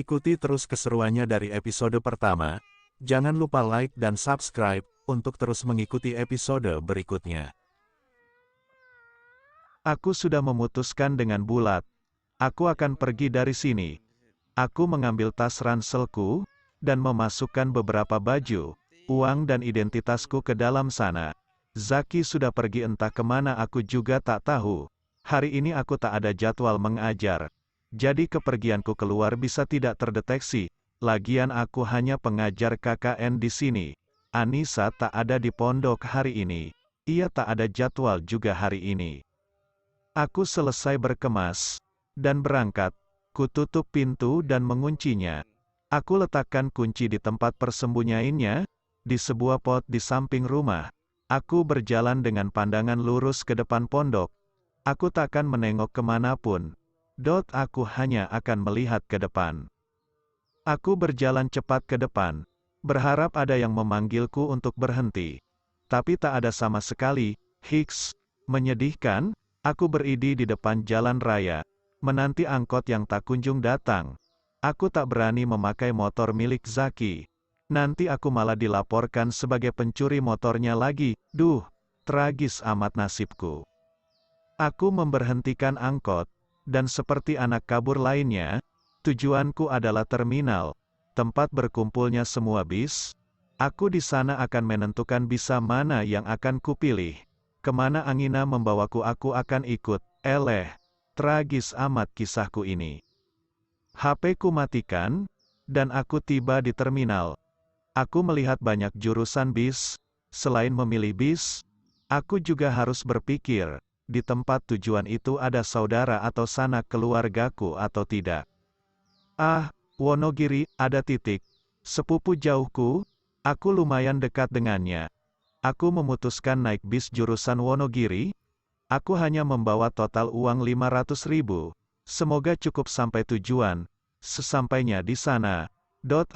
Ikuti terus keseruannya dari episode pertama. Jangan lupa like dan subscribe untuk terus mengikuti episode berikutnya. Aku sudah memutuskan dengan bulat. Aku akan pergi dari sini. Aku mengambil tas ranselku dan memasukkan beberapa baju, uang dan identitasku ke dalam sana. Zaki sudah pergi entah kemana aku juga tak tahu. Hari ini aku tak ada jadwal mengajar. Jadi kepergianku keluar bisa tidak terdeteksi. Lagian aku hanya pengajar KKN di sini. Anissa tak ada di pondok hari ini. Ia tak ada jadwal juga hari ini. Aku selesai berkemas dan berangkat. Kututup pintu dan menguncinya. Aku letakkan kunci di tempat persembunyiannya, di sebuah pot di samping rumah. Aku berjalan dengan pandangan lurus ke depan pondok. Aku takkan menengok kemanapun. Aku hanya akan melihat ke depan. Aku berjalan cepat ke depan, berharap ada yang memanggilku untuk berhenti. Tapi tak ada sama sekali. Menyedihkan, aku beridi di depan jalan raya, menanti angkot yang tak kunjung datang. Aku tak berani memakai motor milik Zaki. Nanti aku malah dilaporkan sebagai pencuri motornya lagi. Tragis amat nasibku. Aku memberhentikan angkot, dan seperti anak kabur lainnya, tujuanku adalah terminal, tempat berkumpulnya semua bis. Aku di sana akan menentukan bisa mana yang akan kupilih. Kemana angina membawaku aku akan ikut. Tragis amat kisahku ini. HP-ku matikan, dan aku tiba di terminal. Aku melihat banyak jurusan bis. Selain memilih bis, aku juga harus berpikir, di tempat tujuan itu ada saudara atau sanak keluargaku atau tidak. Wonogiri, ada titik. Sepupu jauhku, aku lumayan dekat dengannya. Aku memutuskan naik bis jurusan Wonogiri. Aku hanya membawa total uang 500.000. Semoga cukup sampai tujuan. Sesampainya di sana,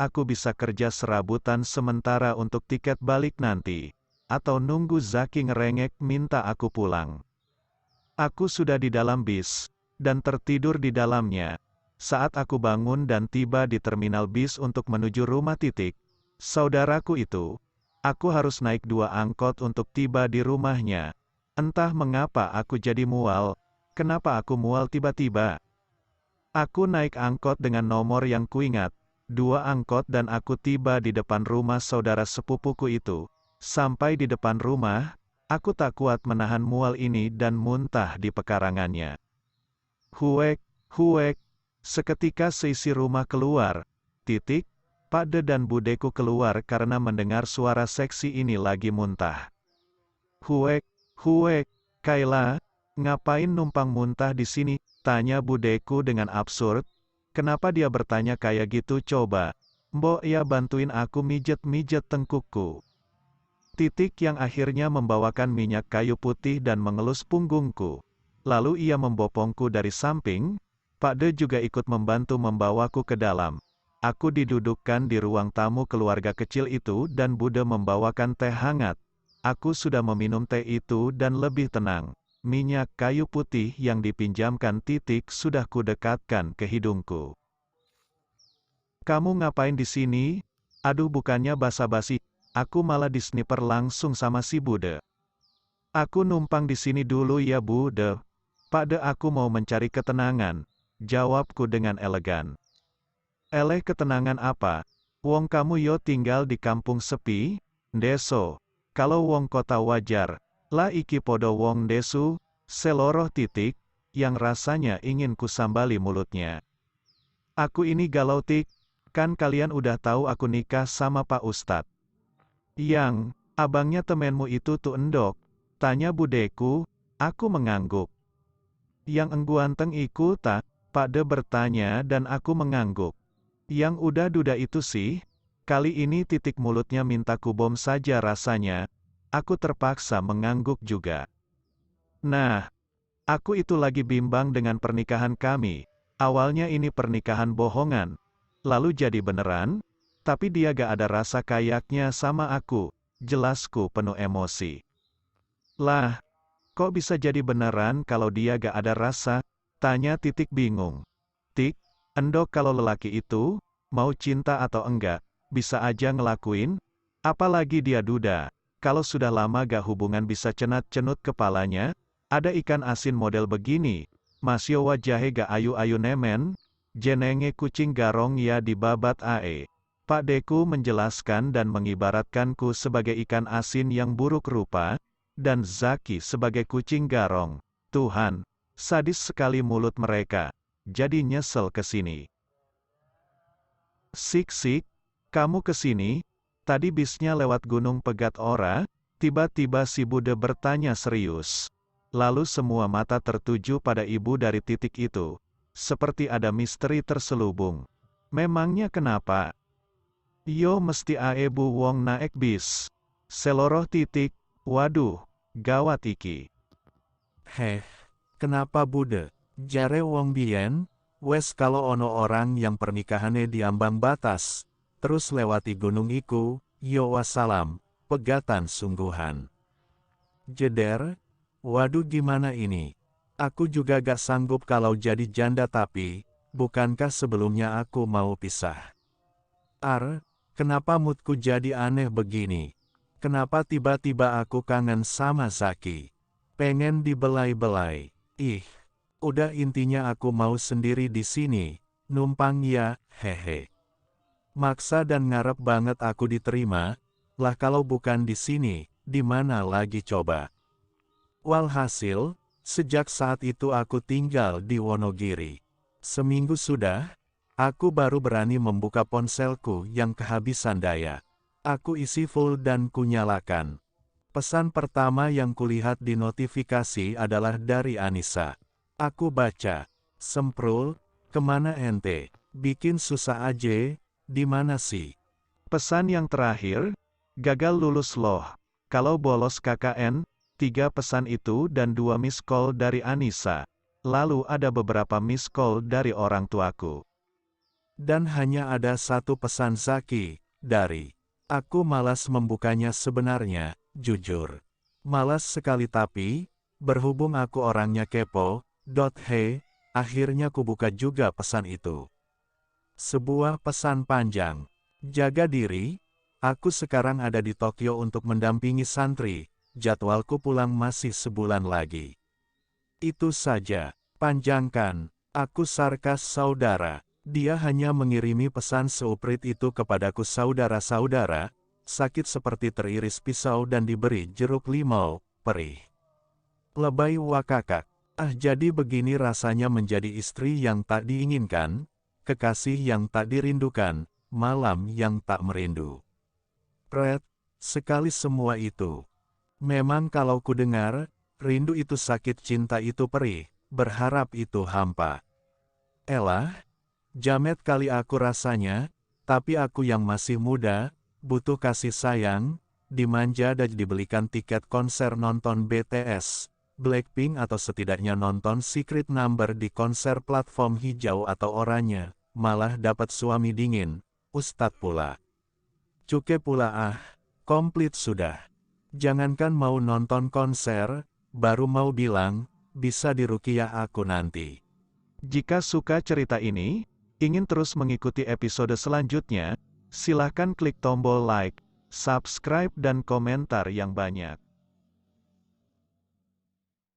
aku bisa kerja serabutan sementara untuk tiket balik nanti. Atau nunggu Zaki ngerengek minta aku pulang. Aku sudah di dalam bis, dan tertidur di dalamnya. Saat aku bangun dan tiba di terminal bis untuk menuju rumah titik, saudaraku itu, aku harus naik 2 angkot untuk tiba di rumahnya. Entah mengapa aku jadi mual. Kenapa aku mual tiba-tiba? Aku naik angkot dengan nomor yang kuingat, 2 angkot dan aku tiba di depan rumah saudara sepupuku itu. Sampai di depan rumah, aku tak kuat menahan mual ini dan muntah di pekarangannya. Huek. Seketika seisi rumah keluar. Pak De dan budeku keluar karena mendengar suara seksi ini lagi muntah. Huek. Kayla, ngapain numpang muntah di sini? Tanya budeku dengan absurd. Kenapa dia bertanya kayak gitu coba? Mbok ya bantuin aku mijet-mijet tengkukku. Yang akhirnya membawakan minyak kayu putih dan mengelus punggungku. Lalu ia membopongku dari samping. Pak De juga ikut membantu membawaku ke dalam. Aku didudukkan di ruang tamu keluarga kecil itu dan Bude membawakan teh hangat. Aku sudah meminum teh itu dan lebih tenang. Minyak kayu putih yang dipinjamkan sudah kudekatkan ke hidungku. Kamu ngapain di sini? Aduh, bukannya basa-basi. Aku malah disniper langsung sama si Bude. Aku numpang di sini dulu ya Bude. Pak De, aku mau mencari ketenangan. Jawabku dengan elegan. Ketenangan apa? Wong kamu yo tinggal di kampung sepi, deso. Kalau wong kota wajar, lah iki podo wong desu, seloroh yang rasanya ingin kusambali mulutnya. Aku ini galau kan kalian udah tahu aku nikah sama Pak Ustadz. Yang, abangnya temenmu itu tuh endok, tanya budeku, aku mengangguk. Yang engguanteng iku tak? Pak De bertanya dan aku mengangguk. Yang udah duda itu sih, kali ini mulutnya minta kubom saja rasanya. Aku terpaksa mengangguk juga. Nah, aku itu lagi bimbang dengan pernikahan kami. Awalnya ini pernikahan bohongan, lalu jadi beneran, tapi dia gak ada rasa kayaknya sama aku. Jelasku penuh emosi. Lah, kok bisa jadi beneran kalau dia gak ada rasa? Tanya bingung. Endok kalau lelaki itu, mau cinta atau enggak, bisa aja ngelakuin, apalagi dia duda. Kalau sudah lama gak hubungan bisa cenat-cenut kepalanya, ada ikan asin model begini, masio wajahe gak ayu-ayu nemen, jenenge kucing garong ya dibabat ae. Pak Deku menjelaskan dan mengibaratkanku sebagai ikan asin yang buruk rupa, dan Zaki sebagai kucing garong. Tuhan, sadis sekali mulut mereka. Jadi nyesel kesini. Sik, kamu kesini? Tadi bisnya lewat Gunung Pegat ora? Tiba-tiba si Bude bertanya serius. Lalu semua mata tertuju pada ibu dari titik itu. Seperti ada misteri terselubung. Memangnya kenapa? Yo mesti ae bu wong naek bis. Seloroh titik, waduh, gawat iki. Heh, kenapa Bude? Jare wong biyen, wes kalau ono orang yang pernikahannya di ambang batas, terus lewati gunung iku, yo wassalam, pegatan sungguhan. Jeder, waduh gimana ini? Aku juga gak sanggup kalau jadi janda tapi, bukankah sebelumnya aku mau pisah? Kenapa moodku jadi aneh begini? Kenapa tiba-tiba aku kangen sama Zaki? Pengen dibelai-belai. Ih, udah intinya aku mau sendiri di sini, numpang ya, hehe. Maksa dan ngarep banget aku diterima, lah kalau bukan di sini, di mana lagi coba? Walhasil, sejak saat itu aku tinggal di Wonogiri. Seminggu sudah, aku baru berani membuka ponselku yang kehabisan daya. Aku isi full dan kunyalakan. Pesan pertama yang kulihat di notifikasi adalah dari Anissa. Aku baca, Semprul, kemana ente? Bikin susah aja, di mana sih? Pesan yang terakhir, gagal lulus loh. Kalau bolos KKN, 3 pesan itu dan 2 miss call dari Anissa. Lalu ada beberapa miss call dari orang tuaku. Dan hanya ada 1 pesan Zaki, dari. Aku malas membukanya sebenarnya, jujur. Malas sekali tapi, berhubung aku orangnya kepo, akhirnya kubuka juga pesan itu. Sebuah pesan panjang. Jaga diri, aku sekarang ada di Tokyo untuk mendampingi santri, jadwalku pulang masih sebulan lagi. Itu saja, panjangkan, aku sarkas saudara. Dia hanya mengirimi pesan seuprit itu kepadaku saudara-saudara, sakit seperti teriris pisau dan diberi jeruk limau, perih. Lebay wakakak. Jadi begini rasanya menjadi istri yang tak diinginkan, kekasih yang tak dirindukan, malam yang tak merindu. Sekali semua itu. Memang kalau ku dengar, rindu itu sakit, cinta itu perih, berharap itu hampa. Elah, jamet kali aku rasanya, tapi aku yang masih muda, butuh kasih sayang, dimanja dan dibelikan tiket konser nonton BTS. Blackpink atau setidaknya nonton Secret Number di konser platform hijau atau oranye, malah dapat suami dingin, Ustadz pula. Cuke pula komplit sudah. Jangankan mau nonton konser, baru mau bilang, bisa diruqyah aku nanti. Jika suka cerita ini, ingin terus mengikuti episode selanjutnya, silahkan klik tombol like, subscribe dan komentar yang banyak.